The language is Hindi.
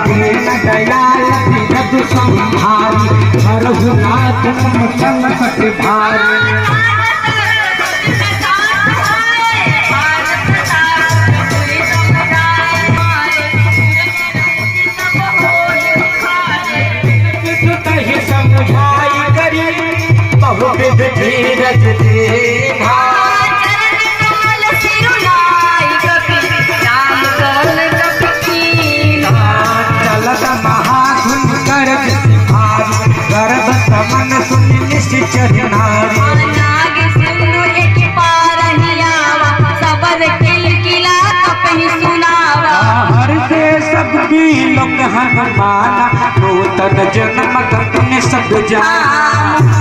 दीन दयाल जग संहारी हरहु नाथ मम संकट भारी। धीरज देहा चलत महाधुन कर गर्भ समन सुन निश्चर नारी। सबद किलकिला कपहि सुनावा हर से सब भी लोग हनुमाना नूतन जन्म तपने सब जाना।